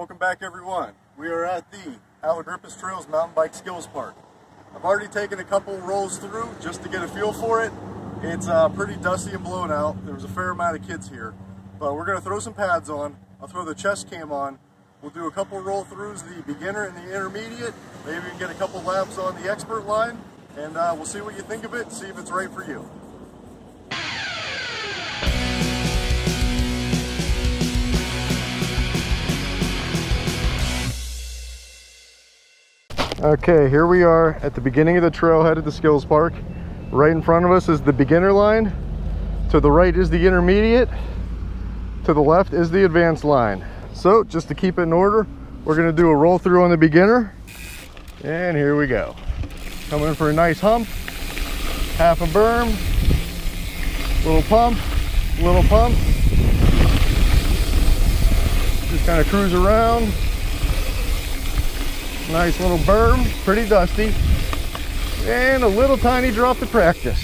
Welcome back, everyone. We are at the Allegrippis Trails Mountain Bike Skills Park. I've already taken a couple rolls through just to get a feel for it. It's pretty dusty and blown out. There was a fair amount of kids here, but we're going to throw some pads on. I'll throw the chest cam on. We'll do a couple roll throughs, the beginner and the intermediate. Maybe we can get a couple laps on the expert line, and we'll see what you think of it, see if it's right for you. Okay, here we are at the beginning of the trailhead at the Skills Park. Right in front of us is the beginner line. To the right is the intermediate. To the left is the advanced line. So, just to keep it in order, we're going to do a roll through on the beginner. And here we go. Coming in for a nice hump. Half a berm. Little pump. Little pump. Just kind of cruise around. Nice little berm, pretty dusty, and a little tiny drop to practice.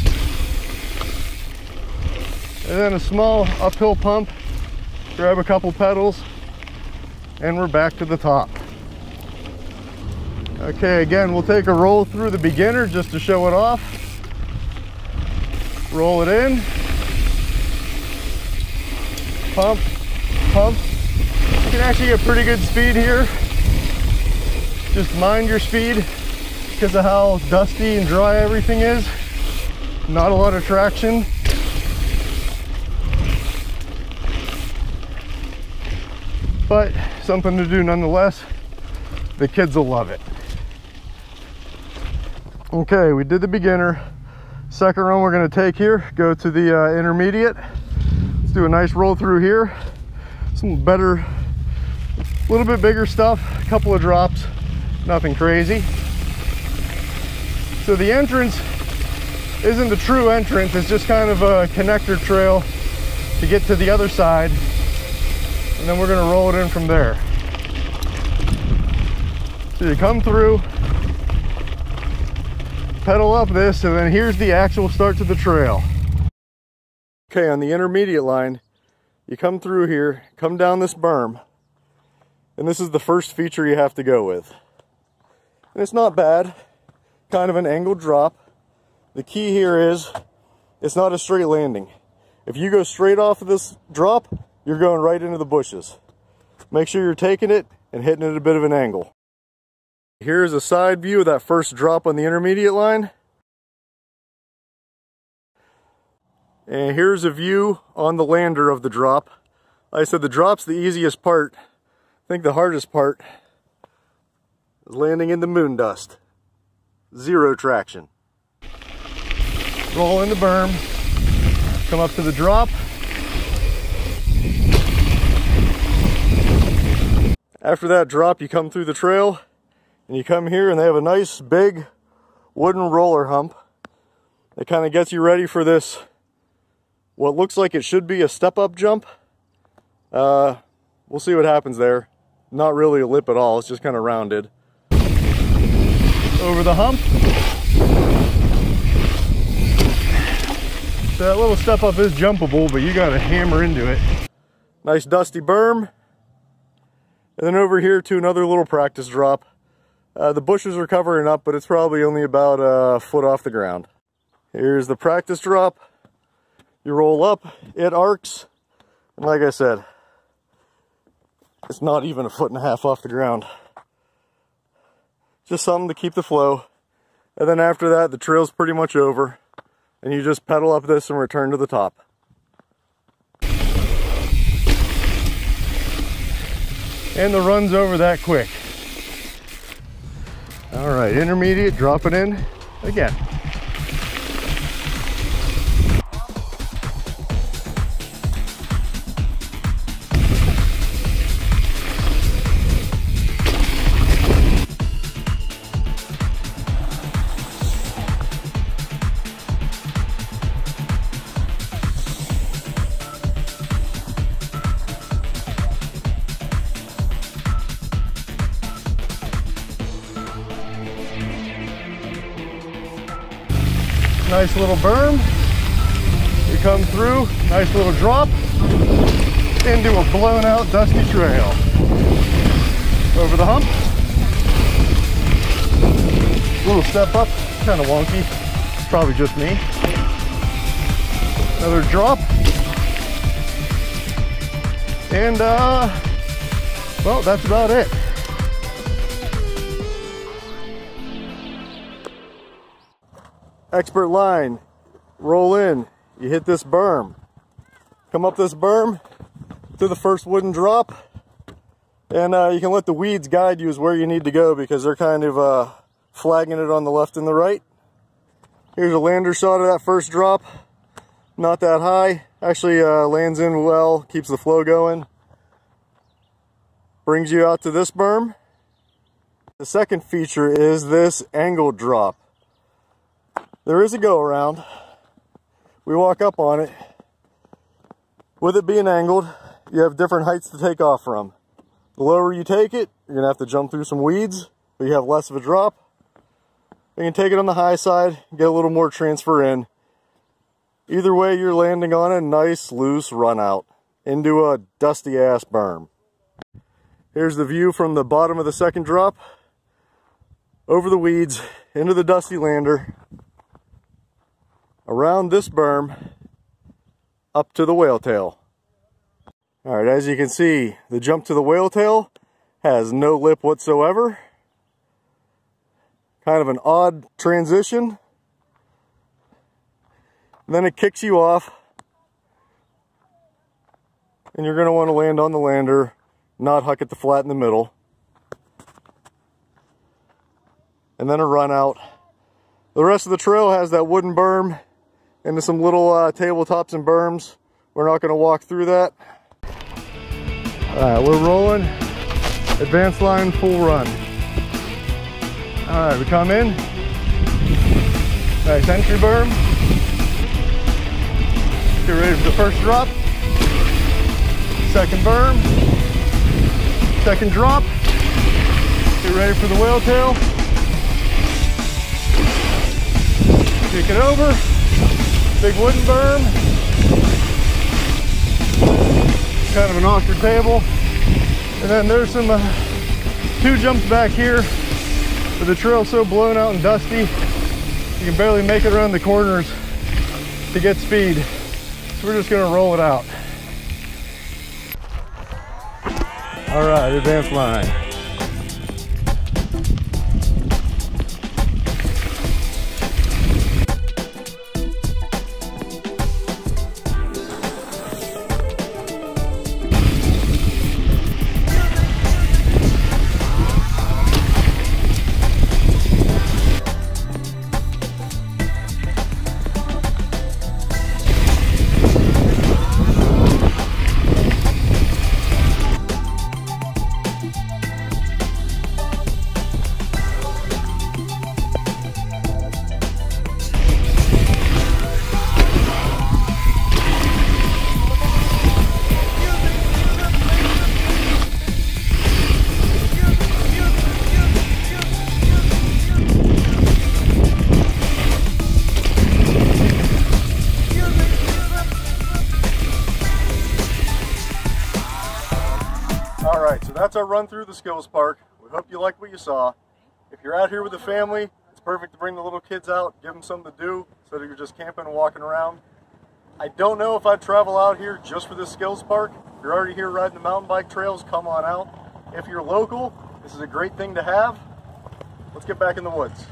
And then a small uphill pump, grab a couple pedals, and we're back to the top. Okay, again, we'll take a roll through the beginner just to show it off. Roll it in. Pump, pump. You can actually get pretty good speed here. Just mind your speed because of how dusty and dry everything is. Not a lot of traction. But something to do nonetheless. The kids will love it. Okay, we did the beginner. Second run we're going to take here, go to the intermediate. Let's do a nice roll through here. Some better, a little bit bigger stuff, a couple of drops. Nothing crazy. So the entrance isn't the true entrance, it's just kind of a connector trail to get to the other side, and then we're going to roll it in from there. So you come through, pedal up this, and then here's the actual start to the trail. Okay, on the intermediate line, you come through here, come down this berm, and this is the first feature you have to go with. And it's not bad, kind of an angled drop. The key here is it's not a straight landing. If you go straight off of this drop, you're going right into the bushes. Make sure you're taking it and hitting it at a bit of an angle. Here's a side view of that first drop on the intermediate line. And here's a view on the lander of the drop. Like I said, the drop's the easiest part. I think the hardest part is landing in the moon dust. Zero traction. Roll in the berm, come up to the drop. After that drop, you come through the trail and you come here, and they have a nice big wooden roller hump that kind of gets you ready for this, what looks like it should be a step-up jump. We'll see what happens there. Not really a lip at all, it's just kind of rounded. Over the hump. So that little step up is jumpable, but you gotta hammer into it. Nice dusty berm. And then over here to another little practice drop. The bushes are covering up, but it's probably only about a foot off the ground. Here's the practice drop. You roll up, it arcs, and like I said, it's not even a foot and a half off the ground. Just something to keep the flow. And then after that, the trail's pretty much over. And you just pedal up this and return to the top. And the run's over that quick. All right, intermediate, drop it in again. Nice little berm. You come through, nice little drop into a blown out dusty trail. over the hump. Little step up, kind of wonky. Probably just me. Another drop. And well, that's about it. Expert line, roll in, you hit this berm. Come up this berm to the first wooden drop, and you can let the weeds guide you as where you need to go because they're kind of flagging it on the left and the right. Here's a lander shot of that first drop. Not that high, actually lands in well, keeps the flow going. Brings you out to this berm. The second feature is this angled drop. There is a go around. We walk up on it. With it being angled, you have different heights to take off from. The lower you take it, you're gonna have to jump through some weeds, but you have less of a drop. You can take it on the high side, get a little more transfer in. Either way, you're landing on a nice loose run out into a dusty ass berm. Here's the view from the bottom of the second drop, over the weeds, into the dusty lander, around this berm, up to the whale tail. Alright, as you can see, the jump to the whale tail has no lip whatsoever. Kind of an odd transition. And then it kicks you off, and you're going to want to land on the lander, not huck at the flat in the middle. And then a run out. The rest of the trail has that wooden berm into some little tabletops and berms. We're not going to walk through that. Alright, we're rolling. Advanced line, full run. Alright, we come in. Nice entry berm. Get ready for the first drop. Second berm. Second drop. Get ready for the whale tail. Kick it over. Big wooden berm. Kind of an awkward table. And then there's some two jumps back here, but the trail's so blown out and dusty, you can barely make it around the corners to get speed. So we're just gonna roll it out. All right, advanced line. Alright, so that's our run through the skills park. We hope you like what you saw. If you're out here with a family, it's perfect to bring the little kids out, give them something to do, so that you're just camping and walking around. I don't know if I'd travel out here just for this skills park. If you're already here riding the mountain bike trails, come on out. If you're local, this is a great thing to have. Let's get back in the woods.